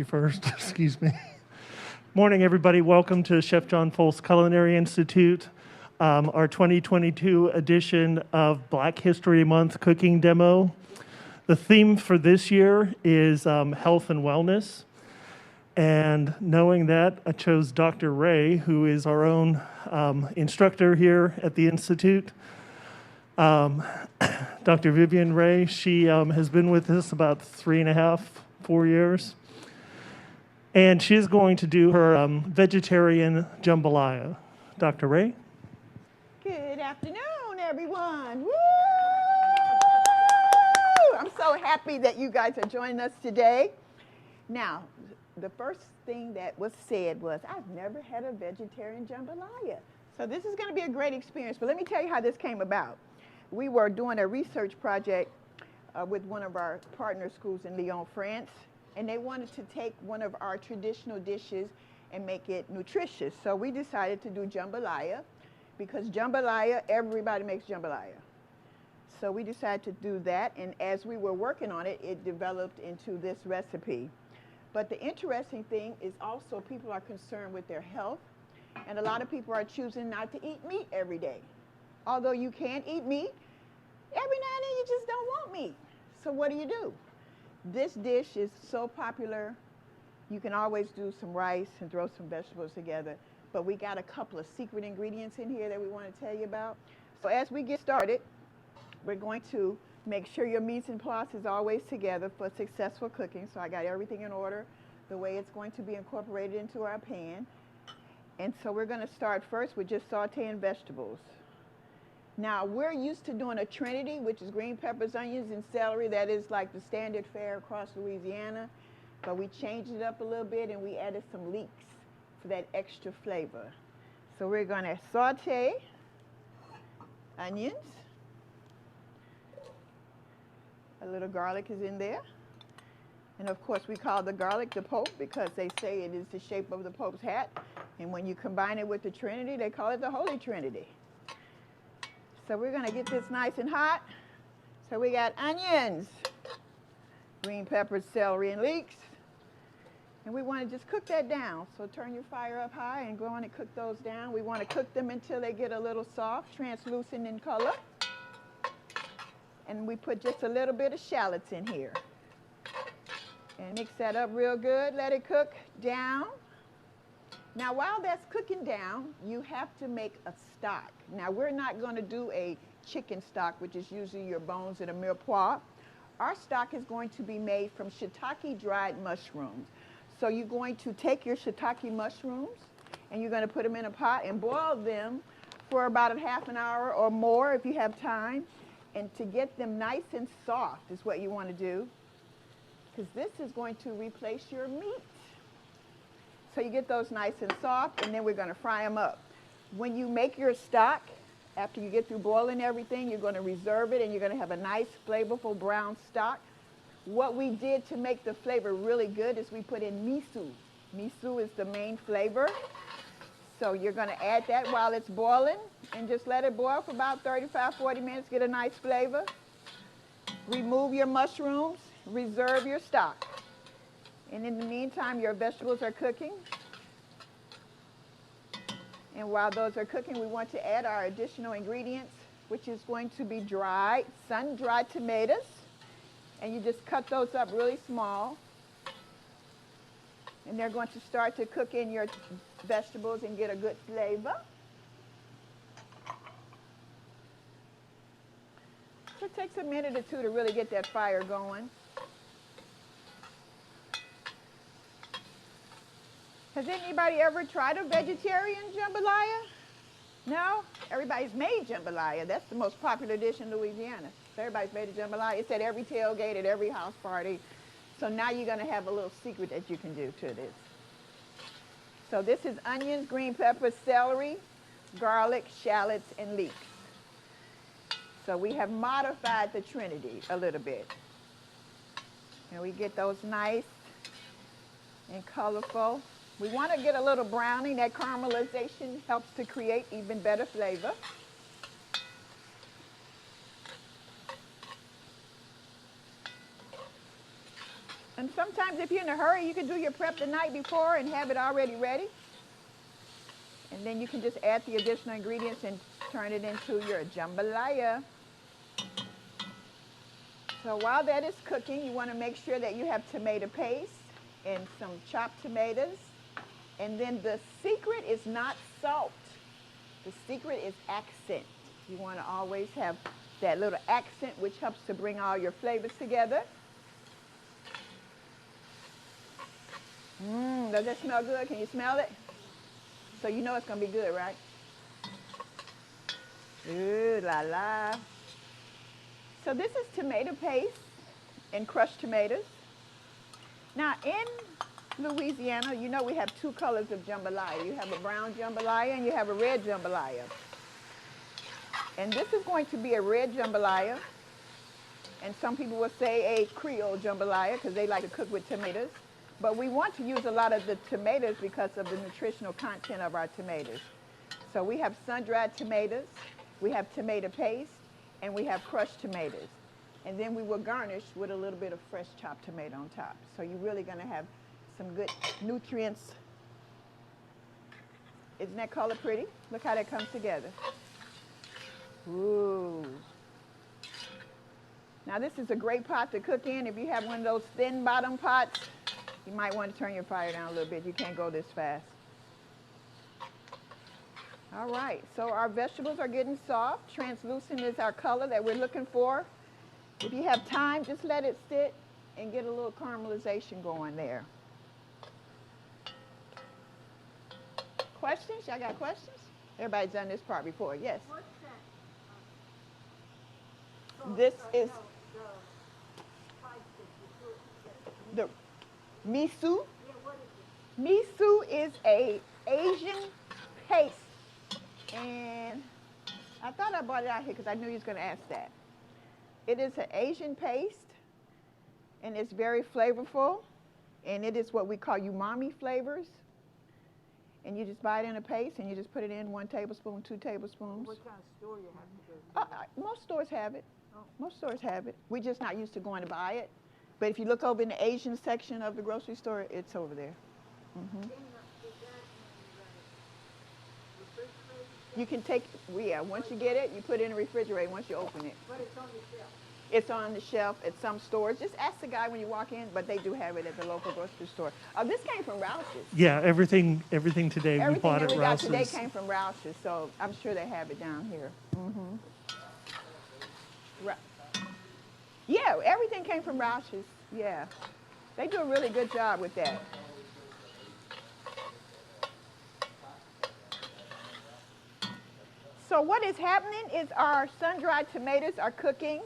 First, excuse me. Morning, everybody. Welcome to Chef John Folse Culinary Institute, our 2022 edition of Black History Month cooking demo. The theme for this year is health and wellness. And knowing that, I chose Dr. Ray, who is our own instructor here at the Institute. Dr. Vivian Ray, she has been with us about 3.5, 4 years. And she's going to do her vegetarian jambalaya. Dr. Ray? Good afternoon, everyone. Woo! I'm so happy that you guys are joining us today. Now, the first thing that was said was, I've never had a vegetarian jambalaya. So this is going to be a great experience. But let me tell you how this came about. We were doing a research project with one of our partner schools in Lyon, France. And they wanted to take one of our traditional dishes and make it nutritious. So we decided to do jambalaya because jambalaya, everybody makes jambalaya. So we decided to do that, and as we were working on it, it developed into this recipe. But the interesting thing is also people are concerned with their health, and a lot of people are choosing not to eat meat every day. Although you can eat meat, every now and then you just don't want meat. So what do? This dish is so popular, you can always do some rice and throw some vegetables together, but we got a couple of secret ingredients in here that we want to tell you about. So as we get started, we're going to make sure your mise en place is always together for successful cooking. So I got everything in order, the way it's going to be incorporated into our pan. And so we're going to start first with just sauteing vegetables. Now, we're used to doing a trinity, which is green peppers, onions, and celery. That is like the standard fare across Louisiana. But we changed it up a little bit, and we added some leeks for that extra flavor. So we're going to saute onions. A little garlic is in there. And, of course, we call the garlic the Pope because they say it is the shape of the Pope's hat. And when you combine it with the Trinity, they call it the Holy Trinity. So we're going to get this nice and hot. So we got onions, green peppers, celery, and leeks. And we want to just cook that down. So turn your fire up high and go on and cook those down. We want to cook them until they get a little soft, translucent in color. And we put just a little bit of shallots in here. And mix that up real good. Let it cook down. Now, while that's cooking down, you have to make a stock. Now, we're not going to do a chicken stock, which is usually your bones and a mirepoix. Our stock is going to be made from shiitake dried mushrooms. So you're going to take your shiitake mushrooms, and you're going to put them in a pot and boil them for about a half an hour or more if you have time. And to get them nice and soft is what you want to do, because this is going to replace your meat. So you get those nice and soft, and then we're going to fry them up. When you make your stock, after you get through boiling everything, you're going to reserve it, and you're going to have a nice, flavorful brown stock. What we did to make the flavor really good is we put in miso. Miso is the main flavor. So you're going to add that while it's boiling, and just let it boil for about 35, 40 minutes, get a nice flavor. Remove your mushrooms, reserve your stock. And in the meantime, your vegetables are cooking. And while those are cooking, we want to add our additional ingredients, which is going to be dried, sun-dried tomatoes. And you just cut those up really small. And they're going to start to cook in your vegetables and get a good flavor. So it takes a minute or two to really get that fire going. Has anybody ever tried a vegetarian jambalaya? No? Everybody's made jambalaya. That's the most popular dish in Louisiana. So everybody's made a jambalaya. It's at every tailgate, at every house party. So now you're going to have a little secret that you can do to this. So this is onions, green peppers, celery, garlic, shallots, and leeks. So we have modified the Trinity a little bit. And we get those nice and colorful. We want to get a little browning. That caramelization helps to create even better flavor. sometimes if you're in a hurry, you can do your prep the night before and have it already ready. And then you can just add the additional ingredients and turn it into your jambalaya. So while that is cooking, you want to make sure that you have tomato paste and some chopped tomatoes. And then the secret is not salt. The secret is accent. You want to always have that little accent, which helps to bring all your flavors together. Does that smell good? Can you smell it? So you know it's going to be good, right? Ooh la la. So this is tomato paste and crushed tomatoes. Now in Louisiana, you know we have two colors of jambalaya. You have a brown jambalaya and you have a red jambalaya. And this is going to be a red jambalaya. And some people will say a Creole jambalaya because they like to cook with tomatoes. But we want to use a lot of the tomatoes because of the nutritional content of our tomatoes. So we have sun-dried tomatoes, we have tomato paste, and we have crushed tomatoes. And then we will garnish with a little bit of fresh chopped tomato on top. So you're really going to have some good nutrients. Isn't that color pretty? Look how that comes together. Ooh. Now this is a great pot to cook in. If you have one of those thin bottom pots, you might want to turn your fire down a little bit. You can't go this fast. All right, so our vegetables are getting soft. Translucent is our color that we're looking for. If you have time, just let it sit and get a little caramelization going there. Questions? Y'all got questions? Everybody's done this part before. Yes? What's that? This is The spice that you put. the miso. Yeah, what is it? Miso is a Asian paste. And I thought I brought it out here because I knew you was going to ask that. It is an Asian paste, and it's very flavorful, and it is what we call umami flavors. And you just buy it in a paste, and you just put it in 1 tablespoon, 2 tablespoons. What kind of store you have to go to? Most stores have it. Oh. Most stores have it. We're just not used to going to buy it. But if you look over in the Asian section of the grocery store, it's over there. Mm-hmm. Is that in the refrigerator? You can take, yeah, once you get it, you put it in the refrigerator once you open it. But it's on the shelf. It's on the shelf at some stores. Just ask the guy when you walk in, but they do have it at the local grocery store. This came from Roush's. Yeah, everything today we Everything bought that at we got today Rouse's. came from Roush's, so I'm sure they have it down here. Mm-hmm. Yeah, everything came from Roush's. Yeah, they do a really good job with that. So what is happening is our sun-dried tomatoes are cooking,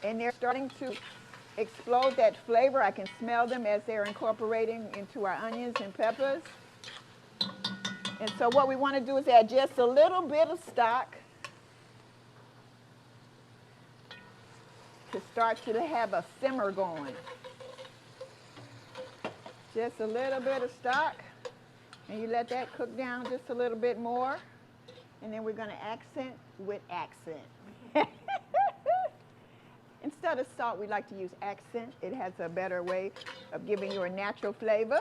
and they're starting to explode that flavor. I can smell them as they're incorporating into our onions and peppers. And so what we want to do is add just a little bit of stock to start to have a simmer going. Just a little bit of stock, and you let that cook down just a little bit more. And then we're going to accent with accent. Instead of salt, we like to use accent. It has a better way of giving you a natural flavor.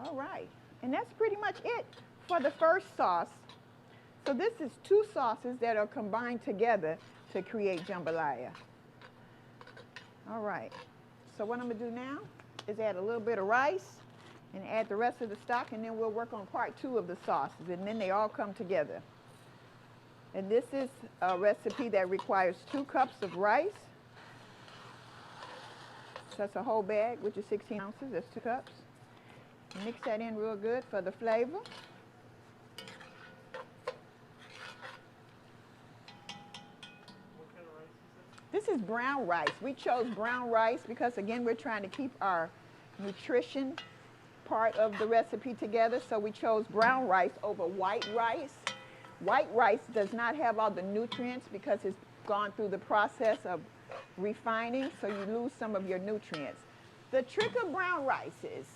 All right. And that's pretty much it for the first sauce. So this is 2 sauces that are combined together to create jambalaya. All right. So what I'm going to do now is add a little bit of rice and add the rest of the stock, and then we'll work on part 2 of the sauces, and then they all come together. And this is a recipe that requires 2 cups of rice. So that's a whole bag, which is 16 ounces. That's 2 cups. Mix that in real good for the flavor. This is brown rice. We chose brown rice because, again, we're trying to keep our nutrition part of the recipe together, so we chose brown rice over white rice. White rice does not have all the nutrients because it's gone through the process of refining, so you lose some of your nutrients. The trick of brown rice is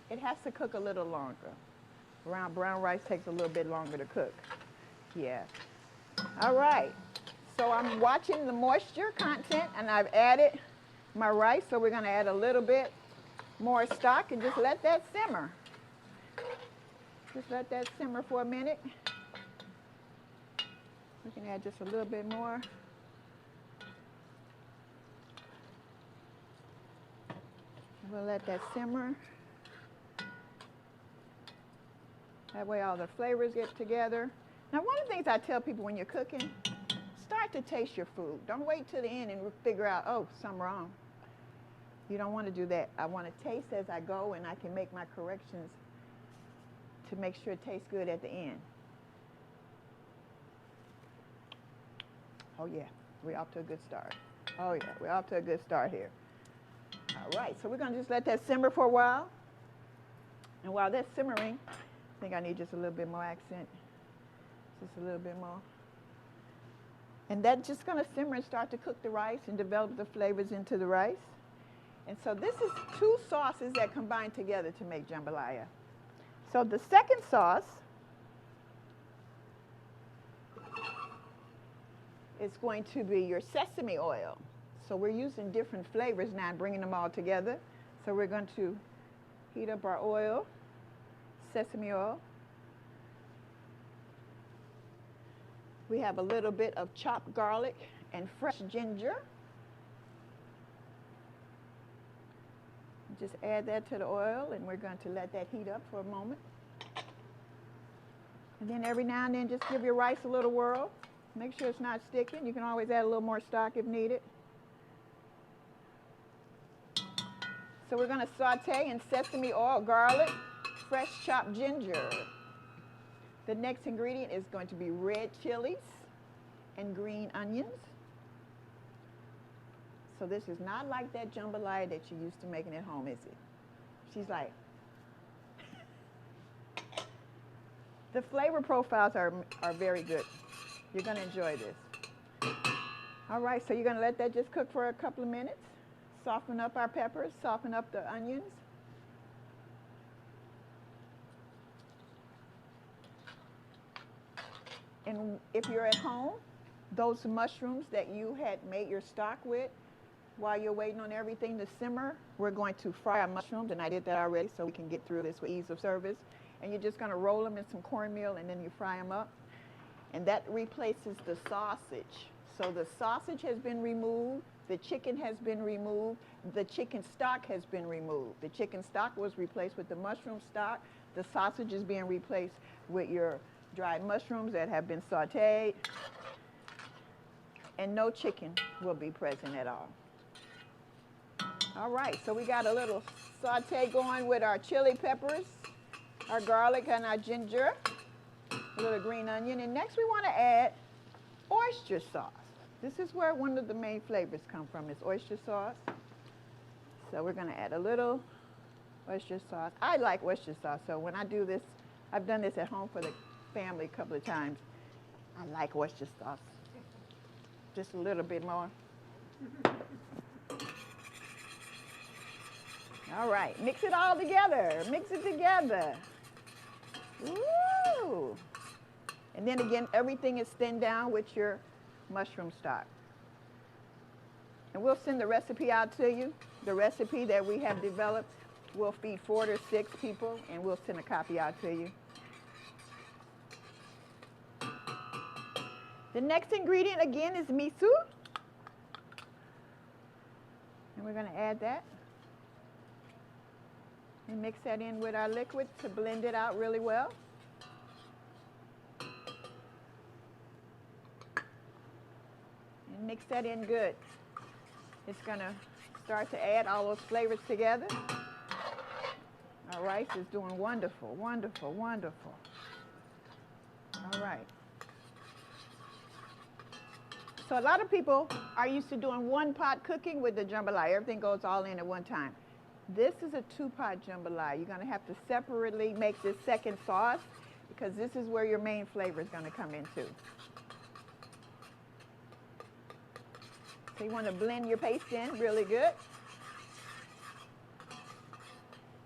it has to cook a little longer. Brown rice takes a little bit longer to cook. Yeah. All right. So I'm watching the moisture content, and I've added my rice, so we're going to add a little bit more stock and just let that simmer. Just let that simmer for a minute. We can add just a little bit more. We'll let that simmer. That way all the flavors get together. Now, one of the things I tell people when you're cooking, start to taste your food. Don't wait till the end and figure out, oh, something wrong. You don't want to do that. I want to taste as I go, and I can make my corrections to make sure it tastes good at the end. Oh, yeah, we're off to a good start. Oh, yeah, we're off to a good start here. All right, so we're going to just let that simmer for a while. And while that's simmering, I think I need just a little bit more accent. Just a little bit more. And that's just going to simmer and start to cook the rice and develop the flavors into the rice. And so this is two sauces that combine together to make jambalaya. So the second sauce is going to be your sesame oil. So we're using different flavors now and bringing them all together. So we're going to heat up our oil, sesame oil. We have a little bit of chopped garlic and fresh ginger. Just add that to the oil, and we're going to let that heat up for a moment. And then every now and then, just give your rice a little whirl. Make sure it's not sticking. You can always add a little more stock if needed. So we're going to saute in sesame oil, garlic, fresh chopped ginger. The next ingredient is going to be red chilies and green onions. So this is not like that jambalaya that you're used to making at home, is it? She's like, the flavor profiles are very good. You're going to enjoy this. All right, so you're going to let that just cook for a couple of minutes. Soften up our peppers, soften up the onions. And if you're at home, those mushrooms that you had made your stock with, while you're waiting on everything to simmer, we're going to fry our mushrooms, and I did that already so we can get through this with ease of service. And you're just going to roll them in some cornmeal, and then you fry them up. And that replaces the sausage. So the sausage has been removed, the chicken has been removed, the chicken stock has been removed. The chicken stock was replaced with the mushroom stock. The sausage is being replaced with your dried mushrooms that have been sauteed. And no chicken will be present at all. All right, so we got a little saute going with our chili peppers, our garlic, and our ginger, a little green onion. And next we want to add oyster sauce. This is where one of the main flavors come from, is oyster sauce. So we're going to add a little oyster sauce. I like oyster sauce, so when I do this, I've done this at home for the family a couple of times. I like oyster sauce. Just a little bit more. All right, mix it all together. Mix it together. Woo! And then again, everything is thinned down with your mushroom stock. And we'll send the recipe out to you. The recipe that we have developed will feed 4 to 6 people, and we'll send a copy out to you. The next ingredient again is miso. And we're going to add that. And mix that in with our liquid to blend it out really well. And mix that in good. It's going to start to add all those flavors together. Our rice is doing wonderful, wonderful, wonderful. All right. So a lot of people are used to doing one-pot cooking with the jambalaya. Everything goes all in at one time. This is a 2-pot jambalaya. You're going to have to separately make this second sauce because this is where your main flavor is going to come into. So you want to blend your paste in really good.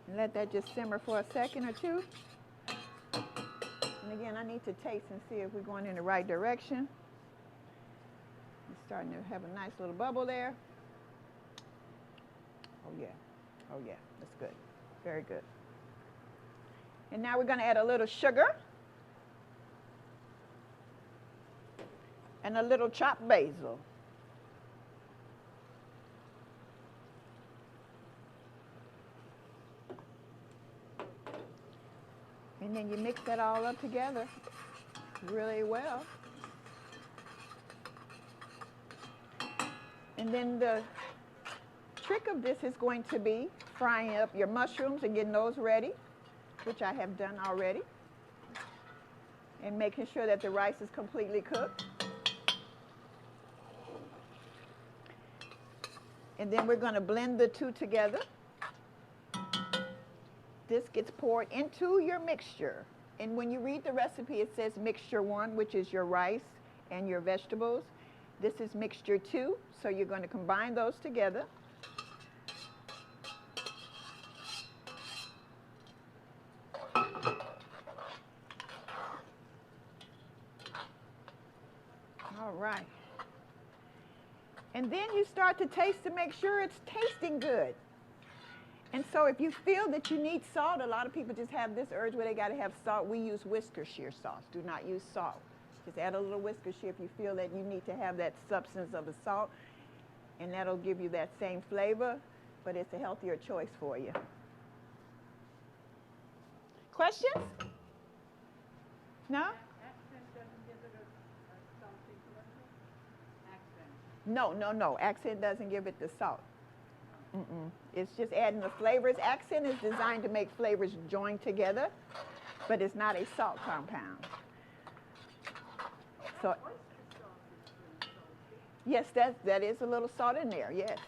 And let that just simmer for a second or two. And again, I need to taste and see if we're going in the right direction. It's starting to have a nice little bubble there. Oh, yeah. Oh, yeah. That's good. Very good. And now we're going to add a little sugar and a little chopped basil. And then you mix that all up together really well. And then the trick of this is going to be frying up your mushrooms and getting those ready, which I have done already, and making sure that the rice is completely cooked. And then we're going to blend the two together. This gets poured into your mixture. And when you read the recipe, it says mixture 1, which is your rice and your vegetables. This is mixture 2, so you're going to combine those together. All right. And then you start to taste to make sure it's tasting good. And so if you feel that you need salt, a lot of people just have this urge where they got to have salt. We use Worcestershire sauce. Do not use salt. Just add a little Worcestershire if you feel that you need to have that substance of the salt, and that'll give you that same flavor, but it's a healthier choice for you. Questions? No? Accent doesn't give it a salty flavor? Accent. No, no, no. Accent doesn't give it the salt. It's just adding the flavors. Accent is designed to make flavors join together, but it's not a salt compound. So, Oyster sauce is pretty salty. yes, that is a little salt in there. Yes.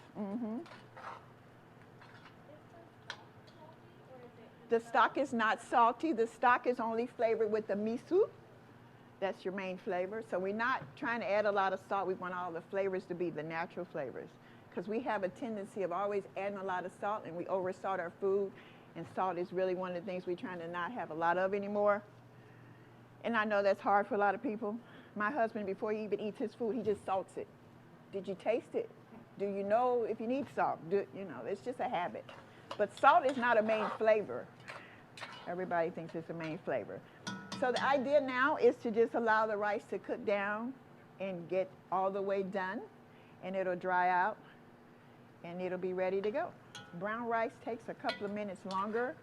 The stock is not salty. The stock is only flavored with the miso. That's your main flavor. So we're not trying to add a lot of salt. We want all the flavors to be the natural flavors, because we have a tendency of always adding a lot of salt, and we over-salt our food, and salt is really one of the things we're trying to not have a lot of anymore. And I know that's hard for a lot of people. My husband, before he even eats his food, he just salts it. Did you taste it? Do you know if you need salt? It's just a habit. But salt is not a main flavor. Everybody thinks it's a main flavor. So the idea now is to just allow the rice to cook down and get all the way done, and it'll dry out, and it'll be ready to go. Brown rice takes a couple of minutes longer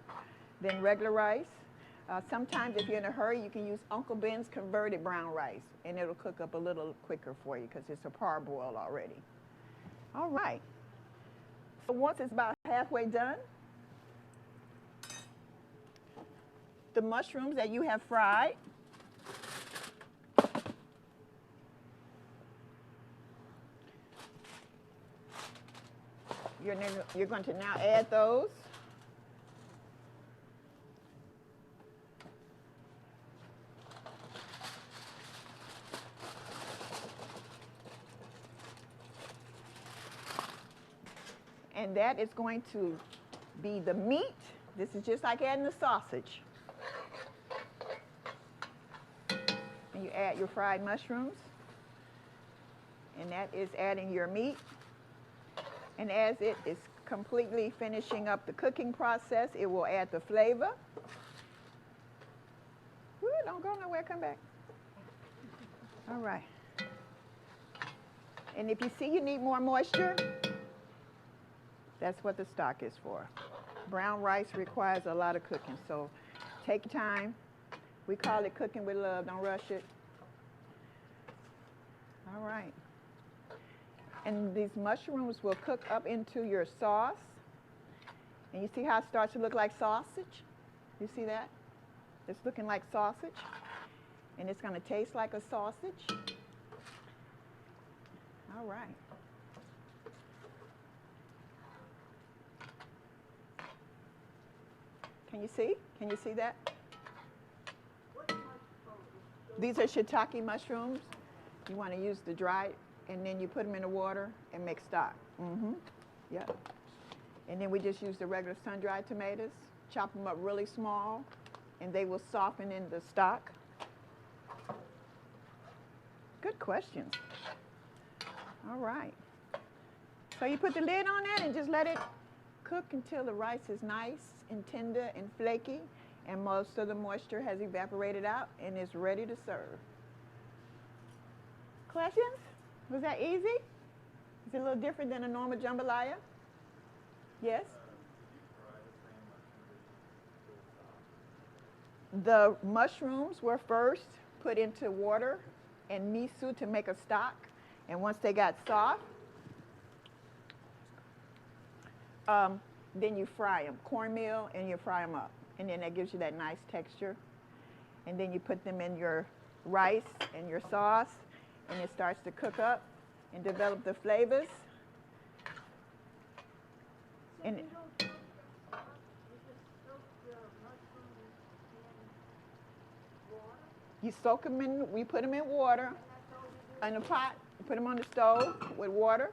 than regular rice. Sometimes if you're in a hurry, you can use Uncle Ben's converted brown rice, and it'll cook up a little quicker for you because it's a parboil already. All right. So once it's about halfway done, the mushrooms that you have fried, you're going to now add those. And that is going to be the meat. This is just like adding the sausage. And you add your fried mushrooms. And that is adding your meat. And as it is completely finishing up the cooking process, it will add the flavor. Woo, don't go nowhere, come back. All right. And if you see you need more moisture, that's what the stock is for. Brown rice requires a lot of cooking, so take your time. We call it cooking with love, don't rush it. All right. And these mushrooms will cook up into your sauce. And you see how it starts to look like sausage? You see that? It's looking like sausage. And it's going to taste like a sausage. All right. Can you see? Can you see that? These are shiitake mushrooms. You want to use the dried, and then you put them in the water and make stock. Yeah. And then we just use the regular sun-dried tomatoes, chop them up really small, and they will soften in the stock. Good questions. All right. So you put the lid on that and just let it cook until the rice is nice and tender and flaky, and most of the moisture has evaporated out and is ready to serve. Questions? Was that easy? Is it a little different than a normal jambalaya? Yes? The mushrooms were first put into water and miso to make a stock. And once they got soft, then you fry them, cornmeal, and you fry them up. And then that gives you that nice texture. And then you put them in your rice and your sauce, and it starts to cook up and develop the flavors. And You don't cook the sauce, you just soak the mushrooms in water? you soak them in, we put them in water, And that's all you do? in a pot, you put them on the stove with water.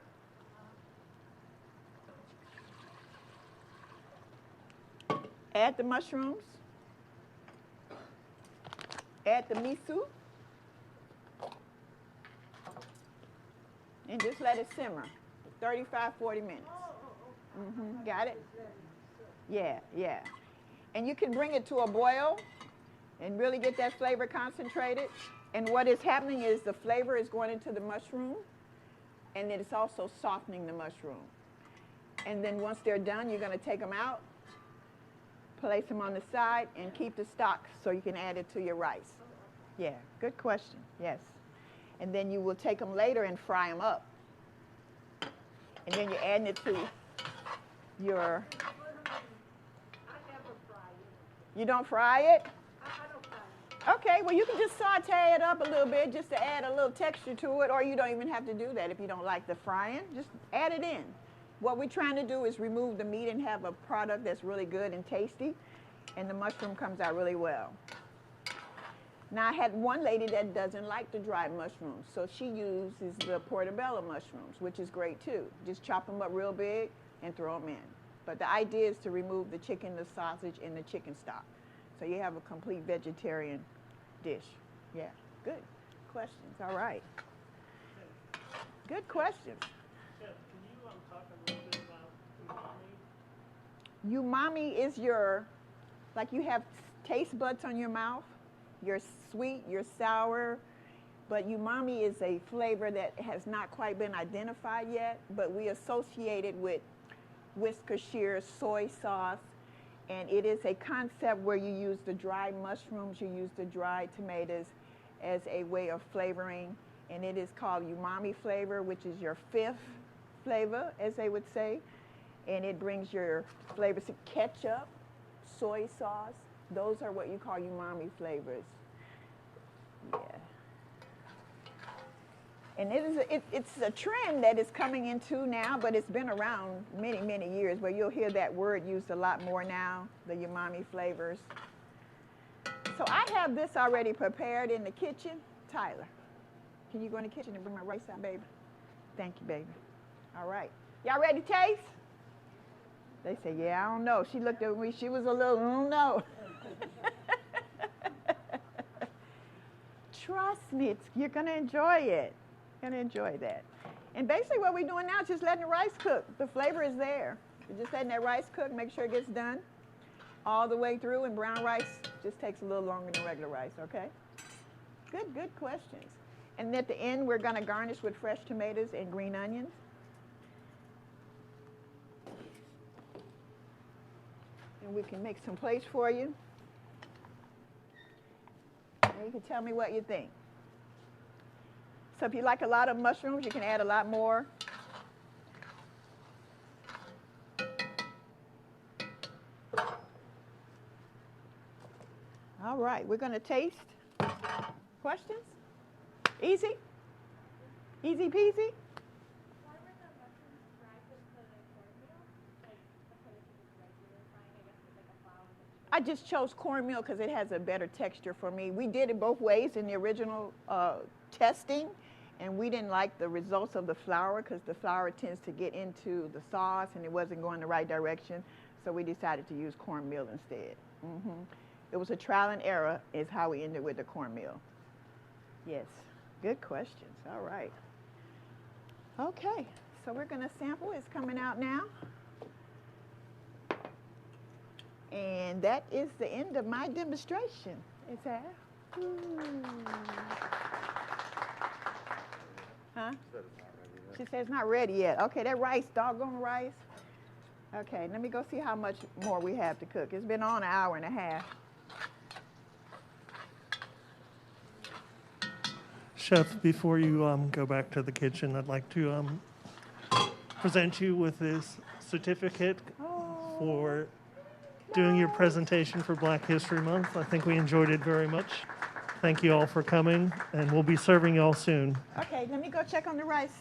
Add the mushrooms. Add the miso. And just let it simmer. 35, 40 minutes. Got it? Yeah, yeah. And you can bring it to a boil and really get that flavor concentrated. And what is happening is the flavor is going into the mushroom, and it's also softening the mushroom. And then once they're done, you're going to take them out, place them on the side, and keep the stock so you can add it to your rice. Yeah, good question. Yes. And then you will take them later and fry them up. And then you're adding it to your... I never fry it. You don't fry it? I don't fry it. Okay, well, you can just saute it up a little bit just to add a little texture to it, or you don't even have to do that if you don't like the frying. Just add it in. What we're trying to do is remove the meat and have a product that's really good and tasty, and the mushroom comes out really well. Now, I had one lady that doesn't like the dried mushrooms, so she uses the portobello mushrooms, which is great too. Just chop them up real big and throw them in. But the idea is to remove the chicken, the sausage, and the chicken stock. So you have a complete vegetarian dish. Yeah, good questions. All right. Good questions. Chef, can you talk a little bit about umami? Umami is your, like you have taste buds on your mouth. You're sweet, you're sour, but umami is a flavor that has not quite been identified yet, but we associate it with Worcestershire soy sauce, and it is a concept where you use the dried mushrooms, you use the dried tomatoes as a way of flavoring, and it is called umami flavor, which is your fifth flavor, as they would say, and it brings your flavors to ketchup, soy sauce. Those are what you call umami flavors. Yeah. And it's a trend that is coming into now, but it's been around many, many years, but you'll hear that word used a lot more now, the umami flavors. So I have this already prepared in the kitchen. Tyler, can you go in the kitchen and bring my rice out, baby? Thank you, baby. All right. Y'all ready to taste? They say, yeah, I don't know. She looked at me. She was a little, I don't know. Trust me, you're going to enjoy it. You're going to enjoy that. And basically what we're doing now is just letting the rice cook. The flavor is there. We're just letting that rice cook, make sure it gets done all the way through. And brown rice just takes a little longer than regular rice, okay? Good questions. And at the end, we're going to garnish with fresh tomatoes and green onions. And we can make some plates for you. And you can tell me what you think. So if you like a lot of mushrooms, you can add a lot more. All right, we're going to taste. Questions? Easy? Easy peasy? Why were the mushrooms fried with the cornmeal? Like, opposed to just regular frying, I guess, with like a flour mixture? I just chose cornmeal because it has a better texture for me. We did it both ways in the original testing, and we didn't like the results of the flour because the flour tends to get into the sauce and it wasn't going the right direction. So we decided to use cornmeal instead. It was a trial and error is how we ended with the cornmeal. Yes, good questions. All right. Okay, so we're going to sample. It's coming out now. And that is the end of my demonstration. Is that? Huh? She says it's not ready yet. Okay, that rice, doggone rice. Okay, let me go see how much more we have to cook. It's been on an hour and a half. Chef, before you go back to the kitchen, I'd like to present you with this certificate for doing your presentation for Black History Month. I think we enjoyed it very much. Thank you all for coming, and we'll be serving you all soon. Okay, let me go check on the rice.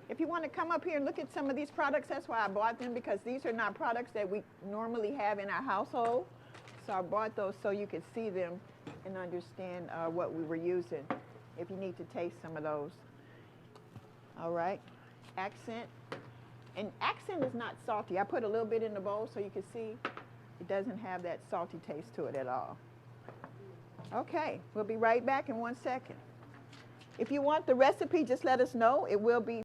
If you want to come up here and look at some of these products, that's why I bought them, because these are not products that we normally have in our household. So I bought those so you could see them and understand what we were using, if you need to taste some of those. All right, accent. And accent is not salty. I put a little bit in the bowl so you can see it doesn't have that salty taste to it at all. Okay, we'll be right back in 1 second. If you want the recipe, just let us know. It will be